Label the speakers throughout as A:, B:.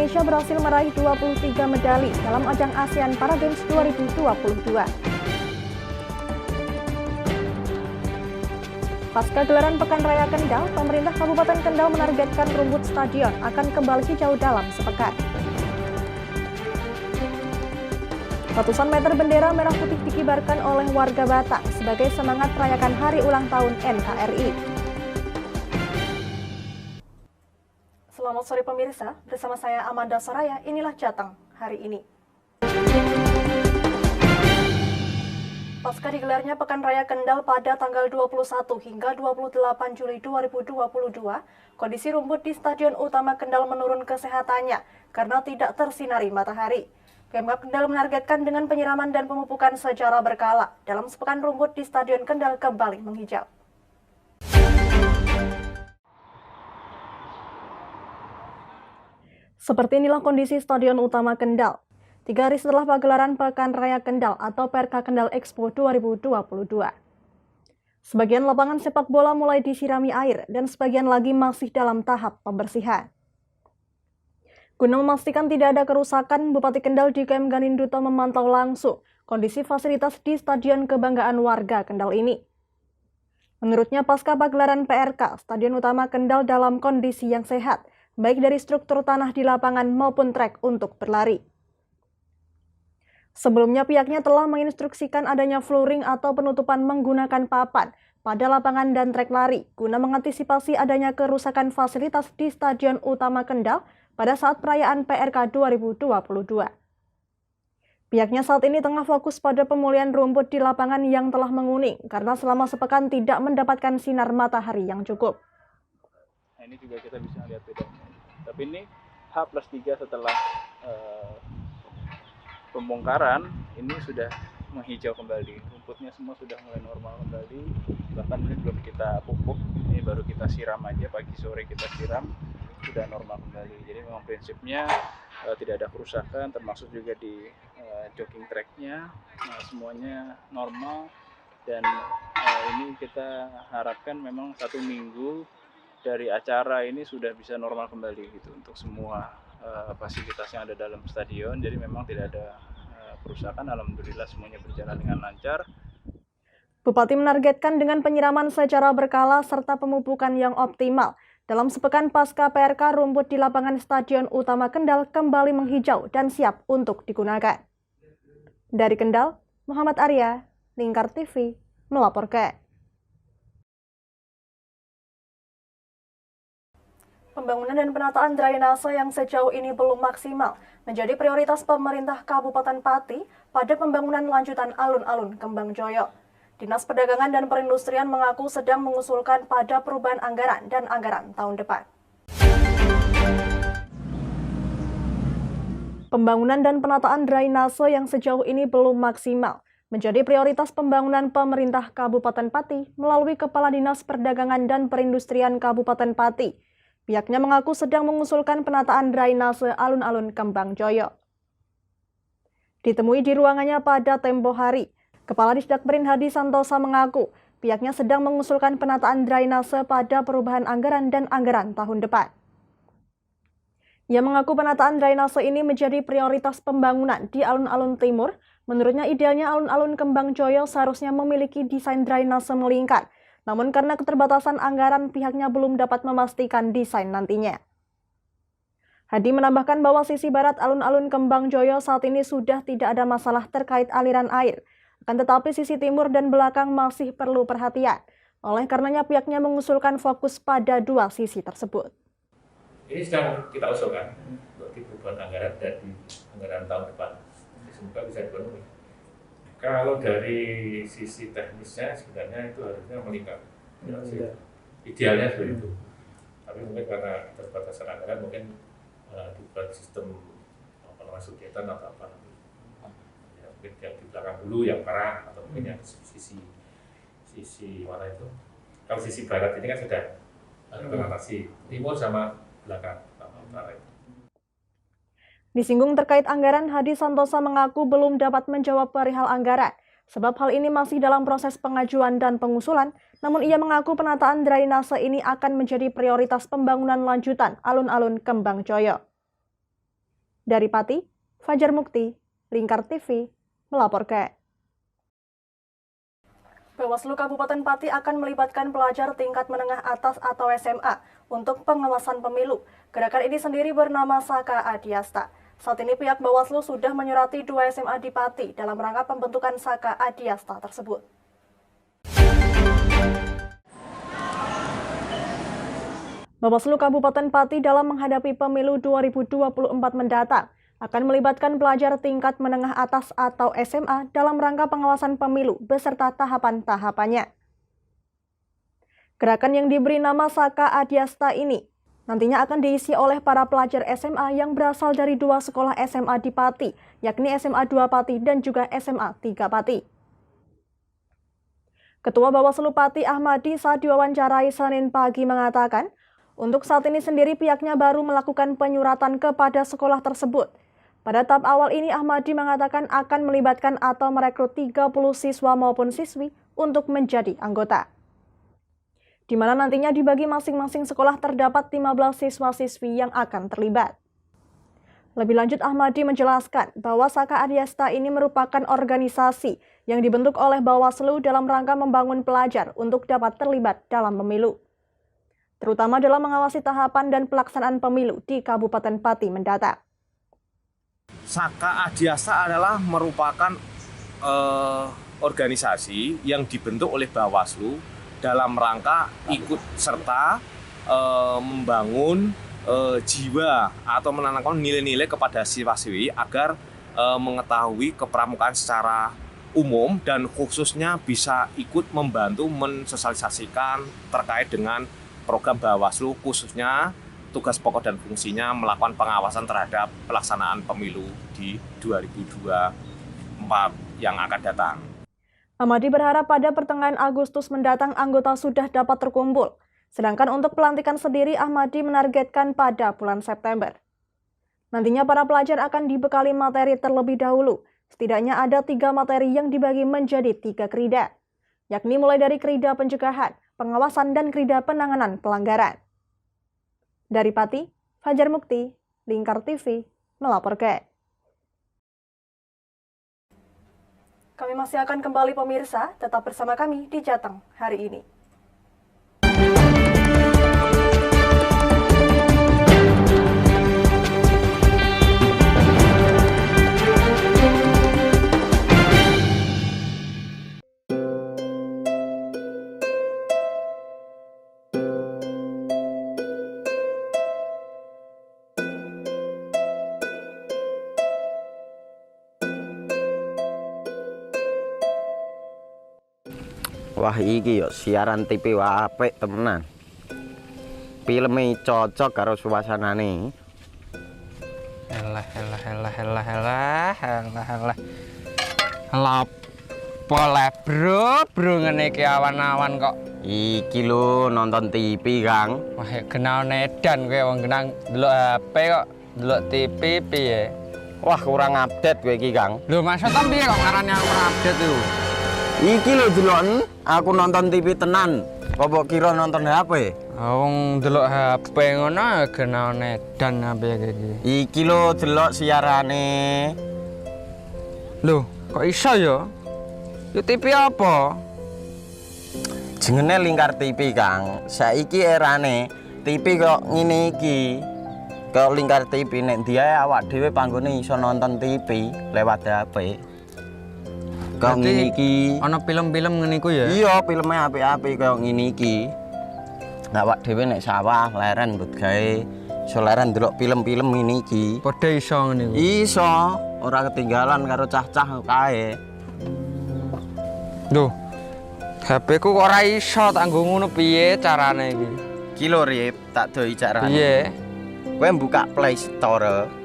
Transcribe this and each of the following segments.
A: Indonesia berhasil meraih 23 medali dalam ajang ASEAN Para Games 2022. Pasca gelaran Pekan Raya Kendal, pemerintah Kabupaten Kendal menargetkan rumput stadion akan kembali hijau dalam sepekan. Ratusan meter bendera merah putih dikibarkan oleh warga Batak sebagai semangat merayakan hari ulang tahun NKRI. Selamat sore pemirsa, bersama saya Amanda Soraya, inilah Jateng hari ini. Pasca digelarnya Pekan Raya Kendal pada tanggal 21 hingga 28 Juli 2022, kondisi rumput di Stadion Utama Kendal menurun kesehatannya karena tidak tersinari matahari. Pemkab Kendal menargetkan dengan penyiraman dan pemupukan secara berkala, dalam sepekan rumput di Stadion Kendal kembali menghijau. Seperti inilah kondisi Stadion Utama Kendal 3 hari setelah pagelaran Pekan Raya Kendal atau PRK Kendal Expo 2022. Sebagian lapangan sepak bola mulai disirami air dan sebagian lagi masih dalam tahap pembersihan. Guna memastikan tidak ada kerusakan, Bupati Kendal DKM Ganinduto memantau langsung kondisi fasilitas di Stadion Kebanggaan Warga Kendal ini. Menurutnya, pasca pagelaran PRK, Stadion Utama Kendal dalam kondisi yang sehat, baik dari struktur tanah di lapangan maupun trek untuk berlari. Sebelumnya pihaknya telah menginstruksikan adanya flooring atau penutupan menggunakan papan pada lapangan dan trek lari guna mengantisipasi adanya kerusakan fasilitas di Stadion Utama Kendal pada saat perayaan PRK 2022. Pihaknya saat ini tengah fokus pada pemulihan rumput di lapangan yang telah menguning karena selama sepekan tidak mendapatkan sinar matahari yang cukup.
B: Nah, ini juga kita bisa lihat bedanya. Tapi ini H+3 setelah pembongkaran ini sudah menghijau kembali, rumputnya semua sudah mulai normal kembali, bahkan ini belum kita pupuk, ini baru kita siram aja, pagi sore kita siram, sudah normal kembali. Jadi memang prinsipnya tidak ada kerusakan, termasuk juga di jogging tracknya, semuanya normal. Dan ini kita harapkan memang 1 minggu dari acara ini sudah bisa normal kembali gitu untuk semua fasilitas yang ada dalam stadion. Jadi memang tidak ada kerusakan, alhamdulillah semuanya berjalan dengan lancar.
A: Bupati menargetkan dengan penyiraman secara berkala serta pemupukan yang optimal, dalam sepekan pasca PRK rumput di lapangan Stadion Utama Kendal kembali menghijau dan siap untuk digunakan. Dari Kendal, Muhammad Arya, Lingkar TV, melaporkan. Pembangunan dan penataan drainase yang sejauh ini belum maksimal menjadi prioritas pemerintah Kabupaten Pati pada pembangunan lanjutan alun-alun Kembang Joyo. Dinas Perdagangan dan Perindustrian mengaku sedang mengusulkan pada perubahan anggaran dan anggaran tahun depan. Pembangunan dan penataan drainase yang sejauh ini belum maksimal menjadi prioritas pembangunan pemerintah Kabupaten Pati melalui Kepala Dinas Perdagangan dan Perindustrian Kabupaten Pati. Pihaknya mengaku sedang mengusulkan penataan drainase alun-alun Kembang Joyo. Ditemui di ruangannya pada tempo hari, Kepala Disdakperin Hadi Santosa mengaku pihaknya sedang mengusulkan penataan drainase pada perubahan anggaran dan anggaran tahun depan. Ia mengaku penataan drainase ini menjadi prioritas pembangunan di alun-alun timur. Menurutnya idealnya alun-alun Kembang Joyo seharusnya memiliki desain drainase melingkar. Namun karena keterbatasan anggaran, pihaknya belum dapat memastikan desain nantinya. Hadi menambahkan bahwa sisi barat alun-alun Kembang Joyo saat ini sudah tidak ada masalah terkait aliran air. Akan tetapi sisi timur dan belakang masih perlu perhatian. Oleh karenanya pihaknya mengusulkan fokus pada 2 sisi tersebut.
C: Ini sedang kita usulkan untuk perubahan anggaran dan anggaran tahun depan. Semoga bisa dipenuhi. Kalau dari sisi teknisnya sebenarnya itu harusnya melingkar, idealnya seperti itu. Tapi mungkin karena keterbatasan anggaran mungkin dibuat sistem sudetan atau apa nanti. Ya, mungkin yang di belakang dulu yang merah atau mungkin yang sisi mana itu. Kalau sisi barat ini kan sudah terlatasi timur sama belakang sama utara itu.
A: Disinggung terkait anggaran, Hadi Santosa mengaku belum dapat menjawab perihal anggaran, sebab hal ini masih dalam proses pengajuan dan pengusulan, namun ia mengaku penataan drainase ini akan menjadi prioritas pembangunan lanjutan alun-alun Kembang Joyo. Dari Pati, Fajar Mukti, Lingkar TV, melaporkan. Bawaslu Kabupaten Pati akan melibatkan pelajar tingkat menengah atas atau SMA untuk pengawasan pemilu. Gerakan ini sendiri bernama Saka Adiasta. Saat ini pihak Bawaslu sudah menyurati 2 SMA di Pati dalam rangka pembentukan Saka Adiasta tersebut. Bawaslu Kabupaten Pati dalam menghadapi pemilu 2024 mendatang akan melibatkan pelajar tingkat menengah atas atau SMA dalam rangka pengawasan pemilu beserta tahapan-tahapannya. Gerakan yang diberi nama Saka Adiasta ini nantinya akan diisi oleh para pelajar SMA yang berasal dari 2 sekolah SMA di Pati, yakni SMA 2 Pati dan juga SMA 3 Pati. Ketua Bawaslu Pati Ahmadi saat diwawancarai Senin pagi mengatakan, untuk saat ini sendiri pihaknya baru melakukan penyuratan kepada sekolah tersebut. Pada tahap awal ini Ahmadi mengatakan akan melibatkan atau merekrut 30 siswa maupun siswi untuk menjadi anggota. Di mana nantinya dibagi masing-masing sekolah terdapat 15 siswa-siswi yang akan terlibat. Lebih lanjut Ahmadi menjelaskan bahwa Saka Adiasta ini merupakan organisasi yang dibentuk oleh Bawaslu dalam rangka membangun pelajar untuk dapat terlibat dalam pemilu, terutama dalam mengawasi tahapan dan pelaksanaan pemilu di Kabupaten Pati mendatang.
D: Saka Adiasta adalah merupakan organisasi yang dibentuk oleh Bawaslu dalam rangka ikut serta membangun jiwa atau menanamkan nilai-nilai kepada siswa-siswi agar mengetahui kepramukaan secara umum dan khususnya bisa ikut membantu mensosialisasikan terkait dengan program Bawaslu, khususnya tugas pokok dan fungsinya melakukan pengawasan terhadap pelaksanaan pemilu di 2024 yang akan datang.
A: Ahmadi berharap pada pertengahan Agustus mendatang anggota sudah dapat terkumpul. Sedangkan untuk pelantikan sendiri Ahmadi menargetkan pada bulan September. Nantinya para pelajar akan dibekali materi terlebih dahulu. Setidaknya ada 3 materi yang dibagi menjadi 3 krida, yakni mulai dari krida pencegahan, pengawasan, dan krida penanganan pelanggaran. Dari Pati, Fajar Mukti, Lingkar TV, melaporkan. Kami masih akan kembali pemirsa, tetap bersama kami di Jateng hari ini.
E: Wah iki yo siaran TV apik temenan. Filme cocok karo suasanane.
F: Elah. Lah bro ngene iki awan-awan kok.
E: Iki lho nonton TV, Kang.
F: Wah genah edan kowe wong genang delok HP kok delok TV piye?
E: Wah kurang update kowe iki, Kang.
F: Lho maksudnya piye kok ngarani aku update itu?
E: Iki lho delok aku nonton TV tenan. Apa kira nonton HP?
F: Wong delok HP ngono genah edan apa iki.
E: Iki lho delok siarane.
F: Lho, kok iso ya? Yo TV apa?
E: Jenenge Lingkar TV, Kang. Saiki erane TV kok ngene iki. Kok Lingkar TV nek dia awak dhewe panggone iso nonton TV lewat HP. Kok ngene iki.
F: Ana film-film ngene iku ya?
E: Iya, filme apik-apik kaya ngene iki. Awak dhewe nek sawah leren mbut gawe iso leren ndelok film-film ngene iki.
F: Padha iso ngene iku.
E: Iso, ora ketinggalan karo cah-cah kae.
F: Duh. HP ku kok ora iso tak nggo ngono piye carane iki?
E: Iki lho Rip, tak doi carane.
F: Piye?
E: Kowe buka Play Store.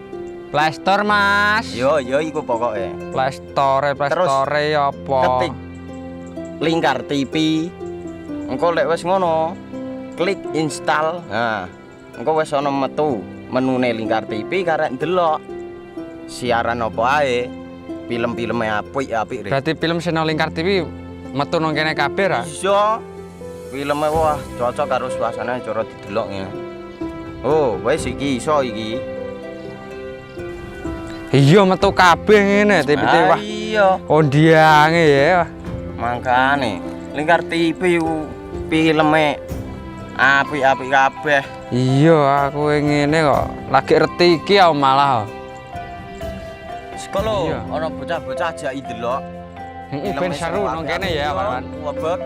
F: Play Store, Mas.
E: Yo iku pokoke.
F: Play Store apa?
E: Ketik Lingkar TV. Engko lek wis ngono, klik install. Nah, engko wis ana metu menune Lingkar TV karek ndelok siaran apa ae. Film-filme apik-apik.
F: Berarti film channel Lingkar TV metu nang kene kabeh ra?
E: Iso. Filme wah cocok karo suasana cara didelok ngene. Oh, wis iki iso iki.
F: Iya metu kabeh ngene TV-TV wah.
E: Iya,
F: Kondiange ya.
E: mangkane Lingkar TV filme apik-apik kabeh.
F: Iya aku ngene kok lagi reti iki aku malah.
E: Sekolo
F: Iya.
E: ana bocah-bocah ajak ndelok.
F: Heeh ben seru nang kene ya kawan.
E: Wabek.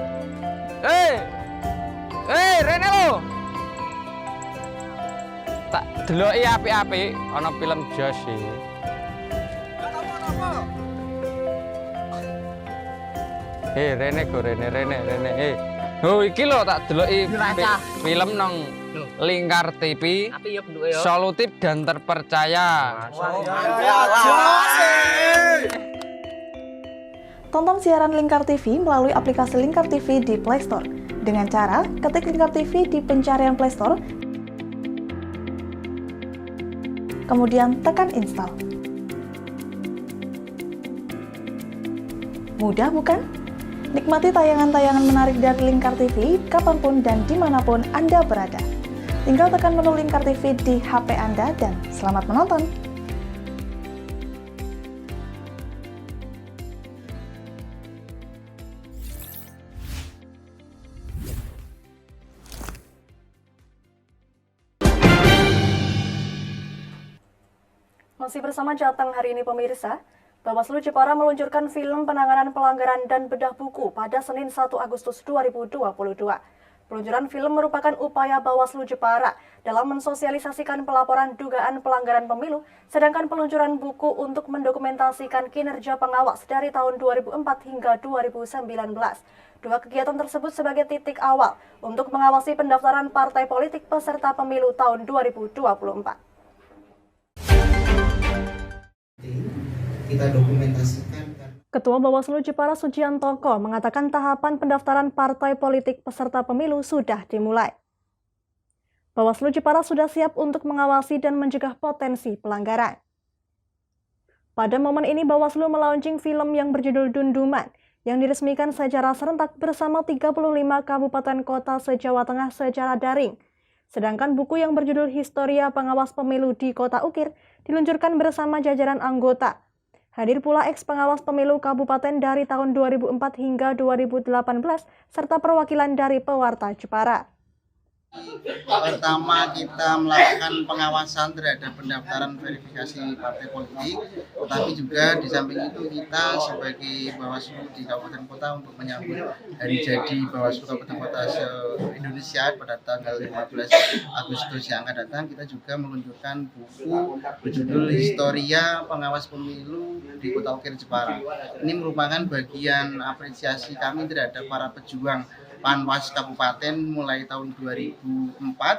F: Rene lo. Tak deloki apik-apik ana film Jos iki. Rene go Rene. Oh iki lho tak deloki film nang Lingkar TV.
E: Api ya bentuke ya.
F: Solutif dan terpercaya.
A: Tonton siaran Lingkar TV melalui aplikasi Lingkar TV di Play Store. Dengan cara ketik Lingkar TV di pencarian Play Store, kemudian tekan install. Mudah bukan? Nikmati tayangan-tayangan menarik dari Lingkar TV kapanpun dan dimanapun Anda berada. Tinggal tekan menu Lingkar TV di HP Anda dan selamat menonton! Masih bersama Jateng hari ini pemirsa, Bawaslu Jepara meluncurkan film penanganan pelanggaran dan bedah buku pada Senin 1 Agustus 2022. Peluncuran film merupakan upaya Bawaslu Jepara dalam mensosialisasikan pelaporan dugaan pelanggaran pemilu, sedangkan peluncuran buku untuk mendokumentasikan kinerja pengawas dari tahun 2004 hingga 2019. Dua kegiatan tersebut sebagai titik awal untuk mengawasi pendaftaran partai politik peserta pemilu tahun 2024.
G: Kita dokumentasikan.
A: Ketua Bawaslu Jepara Sujiantoko mengatakan tahapan pendaftaran partai politik peserta pemilu sudah dimulai. Bawaslu Jepara sudah siap untuk mengawasi dan mencegah potensi pelanggaran. Pada momen ini Bawaslu melaunching film yang berjudul Dunduman yang diresmikan secara serentak bersama 35 kabupaten kota se-Jawa Tengah secara daring. Sedangkan buku yang berjudul Historia Pengawas Pemilu di Kota Ukir diluncurkan bersama jajaran anggota. Hadir pula eks-pengawas pemilu kabupaten dari tahun 2004 hingga 2018, serta perwakilan dari pewarta Jepara.
G: Pertama kita melakukan pengawasan terhadap pendaftaran verifikasi partai politik, tetapi juga di samping itu kita sebagai Bawaslu di Kabupaten Kota untuk menyambut hari jadi Bawaslu Kabupaten Kota se-Indonesia pada tanggal 15 Agustus yang akan datang, kita juga meluncurkan buku berjudul Historia Pengawas Pemilu di Kota Ukir Jepara. Ini merupakan bagian apresiasi kami terhadap para pejuang Panwas Kabupaten mulai tahun 2004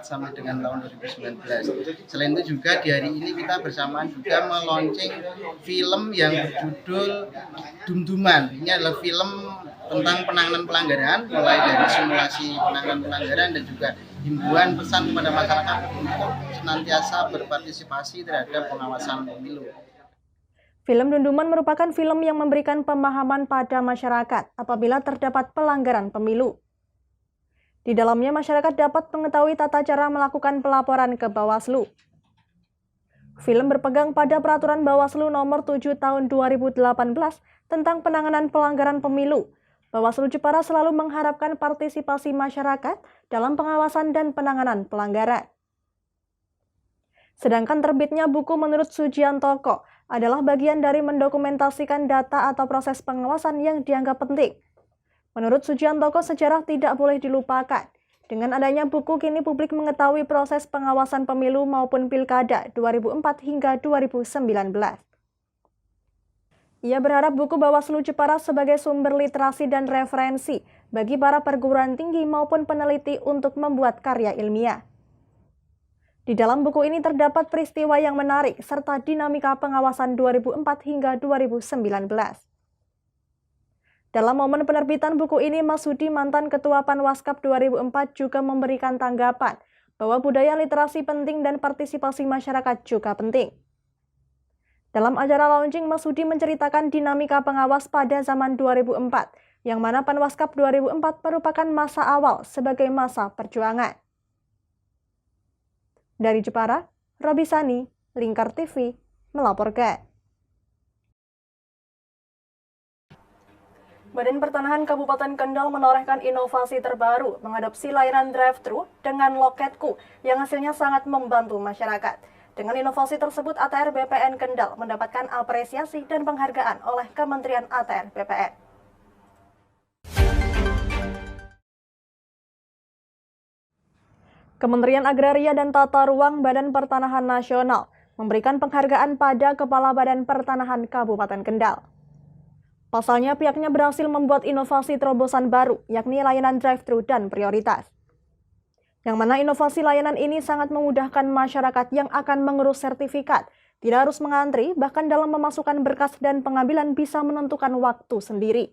G: sampai dengan tahun 2019. Selain itu juga di hari ini kita bersamaan juga meluncurkan film yang berjudul Dunduman. Ini adalah film tentang penanganan pelanggaran, mulai dari simulasi penanganan pelanggaran dan juga himbauan pesan kepada masyarakat untuk senantiasa berpartisipasi terhadap pengawasan pemilu.
A: Film Dunduman merupakan film yang memberikan pemahaman pada masyarakat apabila terdapat pelanggaran pemilu. Di dalamnya masyarakat dapat mengetahui tata cara melakukan pelaporan ke Bawaslu. Film berpegang pada Peraturan Bawaslu Nomor 7 Tahun 2018 tentang penanganan pelanggaran pemilu. Bawaslu Jepara selalu mengharapkan partisipasi masyarakat dalam pengawasan dan penanganan pelanggaran. Sedangkan terbitnya buku menurut Sujiantoko adalah bagian dari mendokumentasikan data atau proses pengawasan yang dianggap penting. Menurut Sujiantoko, sejarah tidak boleh dilupakan. Dengan adanya buku, kini publik mengetahui proses pengawasan pemilu maupun pilkada 2004 hingga 2019. Ia berharap buku Bawaslu Jepara sebagai sumber literasi dan referensi bagi para perguruan tinggi maupun peneliti untuk membuat karya ilmiah. Di dalam buku ini terdapat peristiwa yang menarik serta dinamika pengawasan 2004 hingga 2019. Dalam momen penerbitan buku ini, Mas Hudi, mantan Ketua Panwaskap 2004, juga memberikan tanggapan bahwa budaya literasi penting dan partisipasi masyarakat juga penting. Dalam acara launching, Mas Hudi menceritakan dinamika pengawas pada zaman 2004, yang mana Panwaskap 2004 merupakan masa awal sebagai masa perjuangan. Dari Jepara, Robi Sani, Lingkar TV, melaporkan. Badan Pertanahan Kabupaten Kendal menorehkan inovasi terbaru mengadopsi layanan drive-thru dengan Loketku yang hasilnya sangat membantu masyarakat. Dengan inovasi tersebut, ATR BPN Kendal mendapatkan apresiasi dan penghargaan oleh Kementerian ATR BPN. Kementerian Agraria dan Tata Ruang Badan Pertanahan Nasional memberikan penghargaan pada Kepala Badan Pertanahan Kabupaten Kendal. Pasalnya, pihaknya berhasil membuat inovasi terobosan baru, yakni layanan drive-thru dan prioritas. Yang mana inovasi layanan ini sangat memudahkan masyarakat yang akan mengurus sertifikat, tidak harus mengantri, bahkan dalam memasukkan berkas dan pengambilan bisa menentukan waktu sendiri.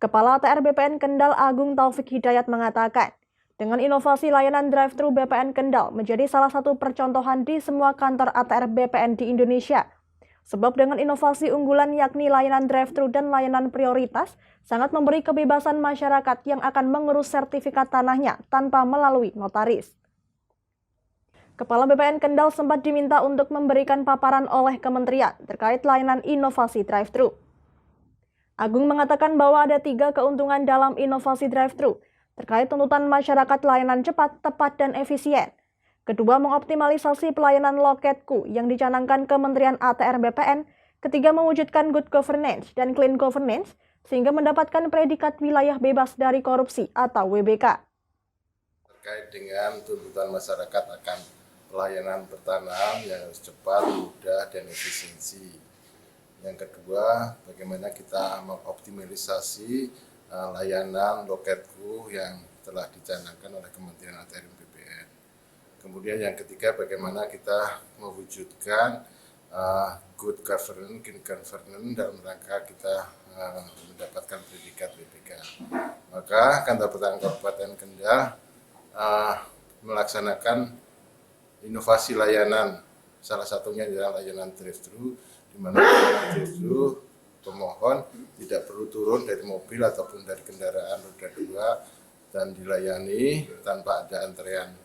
A: Kepala ATR BPN Kendal Agung Taufik Hidayat mengatakan, dengan inovasi layanan drive-thru BPN Kendal menjadi salah satu percontohan di semua kantor ATR BPN di Indonesia. Sebab dengan inovasi unggulan yakni layanan drive-thru dan layanan prioritas, sangat memberi kebebasan masyarakat yang akan mengurus sertifikat tanahnya tanpa melalui notaris. Kepala BPN Kendal sempat diminta untuk memberikan paparan oleh kementerian terkait layanan inovasi drive-thru. Agung mengatakan bahwa ada 3 keuntungan dalam inovasi drive-thru, terkait tuntutan masyarakat layanan cepat, tepat, dan efisien. Kedua, mengoptimalisasi pelayanan Loketku yang dicanangkan Kementerian ATR BPN. Ketiga, mewujudkan good governance dan clean governance sehingga mendapatkan predikat wilayah bebas dari korupsi atau WBK.
H: Terkait dengan tuntutan masyarakat akan pelayanan pertanahan yang cepat, mudah, dan efisiensi. Yang kedua, bagaimana kita mengoptimalisasi layanan Loketku yang telah dicanangkan oleh Kementerian ATR BPN. Kemudian yang ketiga, bagaimana kita mewujudkan good governance, clean governance dalam rangka kita mendapatkan predikat WBK. Maka Kantor Pertanahan Kabupaten Kendal melaksanakan inovasi layanan, salah satunya adalah layanan drive-thru, di mana layanan drive-thru pemohon tidak perlu turun dari mobil ataupun dari kendaraan roda 2 dan dilayani tanpa ada antrean.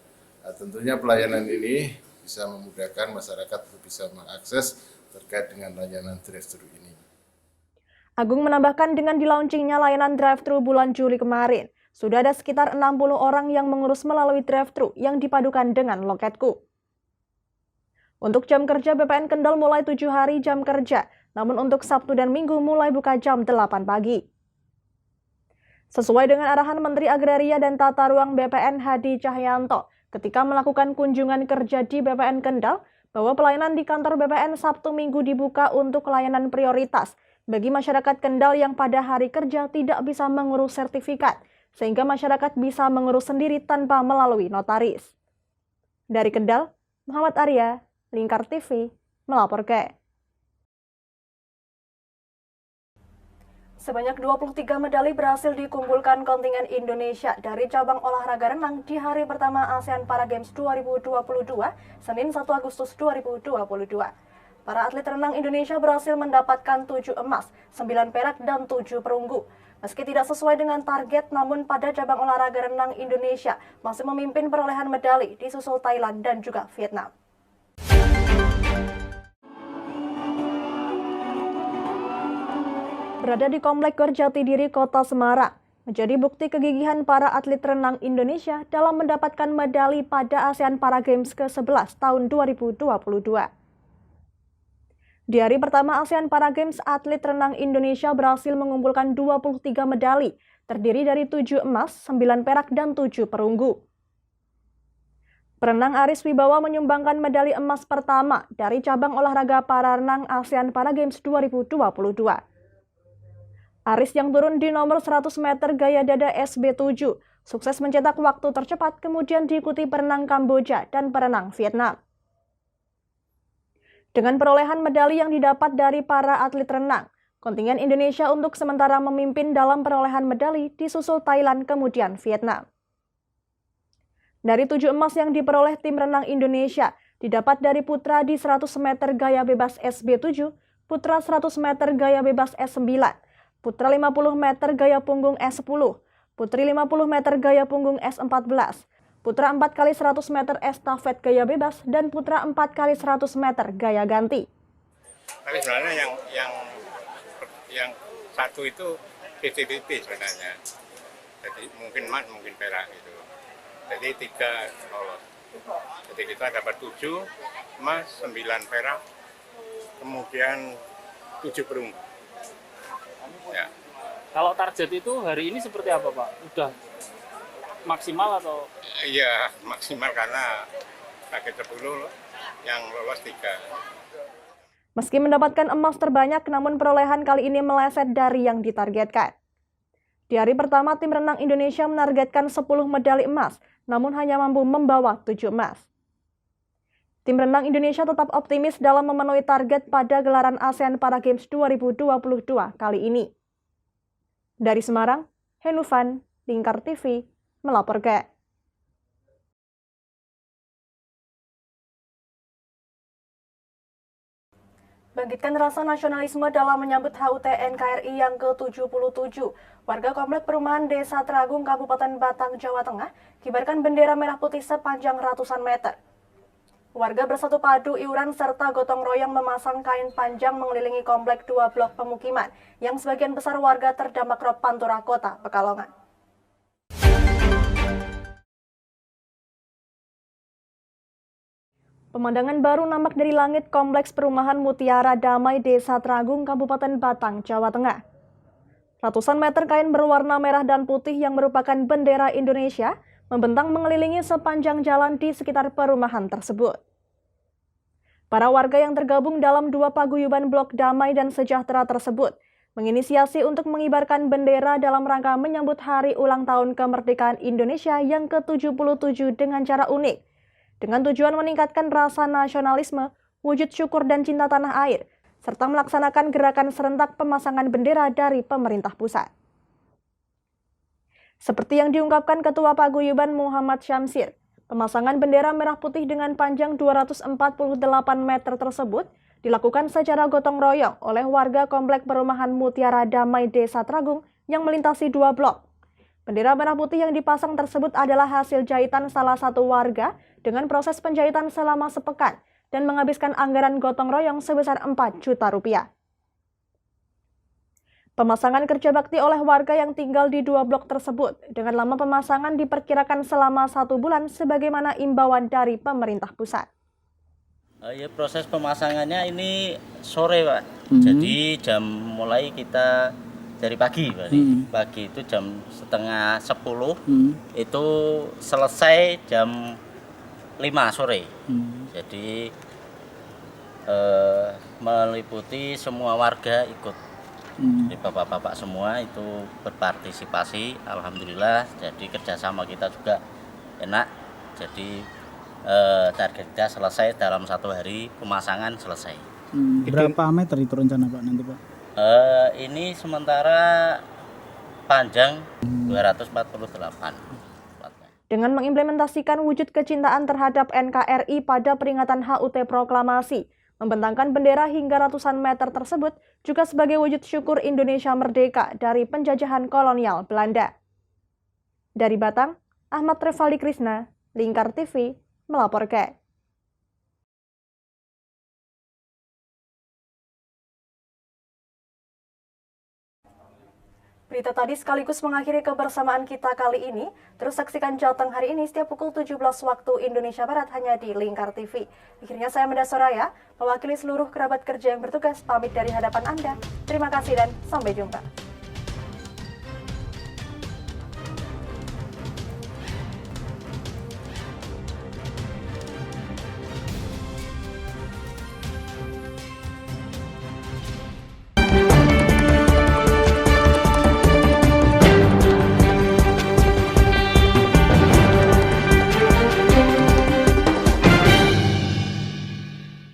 H: Nah, tentunya pelayanan ini bisa memudahkan masyarakat untuk bisa mengakses terkait dengan layanan drive-thru ini.
A: Agung menambahkan dengan dilaunchingnya layanan drive-thru bulan Juli kemarin, sudah ada sekitar 60 orang yang mengurus melalui drive-thru yang dipadukan dengan Loketku. Untuk jam kerja BPN Kendal mulai 7 hari jam kerja, namun untuk Sabtu dan Minggu mulai buka jam 8 pagi. Sesuai dengan arahan Menteri Agraria dan Tata Ruang BPN Hadi Cahyanto ketika melakukan kunjungan kerja di BPN Kendal, bahwa pelayanan di kantor BPN Sabtu Minggu dibuka untuk layanan prioritas bagi masyarakat Kendal yang pada hari kerja tidak bisa mengurus sertifikat, sehingga masyarakat bisa mengurus sendiri tanpa melalui notaris. Dari Kendal, Muhammad Arya, Lingkar TV, melaporkan. Sebanyak 23 medali berhasil dikumpulkan kontingen Indonesia dari cabang olahraga renang di hari pertama ASEAN Para Games 2022, Senin 1 Agustus 2022. Para atlet renang Indonesia berhasil mendapatkan 7 emas, 9 perak, dan 7 perunggu. Meski tidak sesuai dengan target, namun pada cabang olahraga renang Indonesia masih memimpin perolehan medali disusul Thailand dan juga Vietnam. Berada di Komplek Gor Jatidiri, Kota Semarang, menjadi bukti kegigihan para atlet renang Indonesia dalam mendapatkan medali pada ASEAN Para Games ke-11 tahun 2022. Di hari pertama ASEAN Para Games, atlet renang Indonesia berhasil mengumpulkan 23 medali, terdiri dari 7 emas, 9 perak, dan 7 perunggu. Perenang Aris Wibawa menyumbangkan medali emas pertama dari cabang olahraga para renang ASEAN Para Games 2022. Aris yang turun di nomor 100 meter gaya dada SB7, sukses mencetak waktu tercepat, kemudian diikuti perenang Kamboja dan perenang Vietnam. Dengan perolehan medali yang didapat dari para atlet renang, kontingen Indonesia untuk sementara memimpin dalam perolehan medali disusul Thailand kemudian Vietnam. Dari 7 emas yang diperoleh tim renang Indonesia, didapat dari putra di 100 meter gaya bebas SB7, putra 100 meter gaya bebas S9, putra 50 meter gaya punggung S10, putri 50 meter gaya punggung S14, putra 4 kali 100 meter estafet gaya bebas, dan putra 4 kali 100 meter gaya ganti.
I: Tapi sebenarnya yang satu itu 50-50 sebenarnya. Jadi mungkin emas, mungkin perak gitu. Jadi 3 lolos. Jadi kita dapat 7 emas, 9 perak, kemudian 7 perunggu. Ya.
J: Kalau target itu hari ini seperti apa Pak? Udah maksimal atau?
I: Iya maksimal karena target 10 yang lolos 3.
A: Meski mendapatkan emas terbanyak, namun perolehan kali ini meleset dari yang ditargetkan. Di hari pertama, tim renang Indonesia menargetkan 10 medali emas, namun hanya mampu membawa 7 emas. Tim renang Indonesia tetap optimis dalam memenuhi target pada gelaran ASEAN Para Games 2022 kali ini. Dari Semarang, Henufan, Lingkar TV, melaporkan. Bangkitkan rasa nasionalisme dalam menyambut HUT NKRI yang ke-77. Warga Komplek Perumahan Desa Tragung, Kabupaten Batang, Jawa Tengah, kibarkan bendera merah putih sepanjang ratusan meter. Warga bersatu padu iuran serta gotong royong memasang kain panjang mengelilingi komplek 2 blok pemukiman, yang sebagian besar warga terdampak rob Pantura Kota, Pekalongan. Pemandangan baru nampak dari langit Kompleks Perumahan Mutiara Damai Desa Tragung, Kabupaten Batang, Jawa Tengah. Ratusan meter kain berwarna merah dan putih yang merupakan bendera Indonesia membentang mengelilingi sepanjang jalan di sekitar perumahan tersebut. Para warga yang tergabung dalam 2 paguyuban Blok Damai dan Sejahtera tersebut menginisiasi untuk mengibarkan bendera dalam rangka menyambut hari ulang tahun kemerdekaan Indonesia yang ke-77 dengan cara unik, dengan tujuan meningkatkan rasa nasionalisme, wujud syukur dan cinta tanah air, serta melaksanakan gerakan serentak pemasangan bendera dari pemerintah pusat. Seperti yang diungkapkan Ketua Paguyuban Muhammad Syamsir, pemasangan bendera merah putih dengan panjang 248 meter tersebut dilakukan secara gotong royong oleh warga Komplek Perumahan Mutiara Damai Desa Tragung yang melintasi 2 blok. Bendera merah putih yang dipasang tersebut adalah hasil jahitan salah satu warga dengan proses penjahitan selama sepekan dan menghabiskan anggaran gotong royong sebesar 4 juta rupiah. Pemasangan kerja bakti oleh warga yang tinggal di 2 blok tersebut dengan lama pemasangan diperkirakan selama 1 bulan sebagaimana imbauan dari pemerintah pusat.
K: Ya, proses pemasangannya ini sore Pak, jadi mulai kita dari pagi Pak. Pagi itu jam setengah 10, itu selesai jam 5 sore. Jadi meliputi semua warga ikut. Jadi bapak-bapak semua itu berpartisipasi, alhamdulillah. Jadi kerjasama kita juga enak. Jadi target kita selesai dalam 1 hari, pemasangan selesai.
L: Berapa meter itu rencana Pak nanti Pak?
K: Ini sementara panjang 248.
A: Dengan mengimplementasikan wujud kecintaan terhadap NKRI pada peringatan HUT Proklamasi, membentangkan bendera hingga ratusan meter tersebut juga sebagai wujud syukur Indonesia merdeka dari penjajahan kolonial Belanda. Dari Batang, Ahmad Revaldi Krisna, Lingkar TV, melaporkan. Berita tadi sekaligus mengakhiri kebersamaan kita kali ini. Terus saksikan Jateng hari ini setiap pukul 17 waktu Indonesia Barat hanya di Lingkar TV. Akhirnya saya Menda Soraya, mewakili seluruh kerabat kerja yang bertugas, pamit dari hadapan Anda. Terima kasih dan sampai jumpa.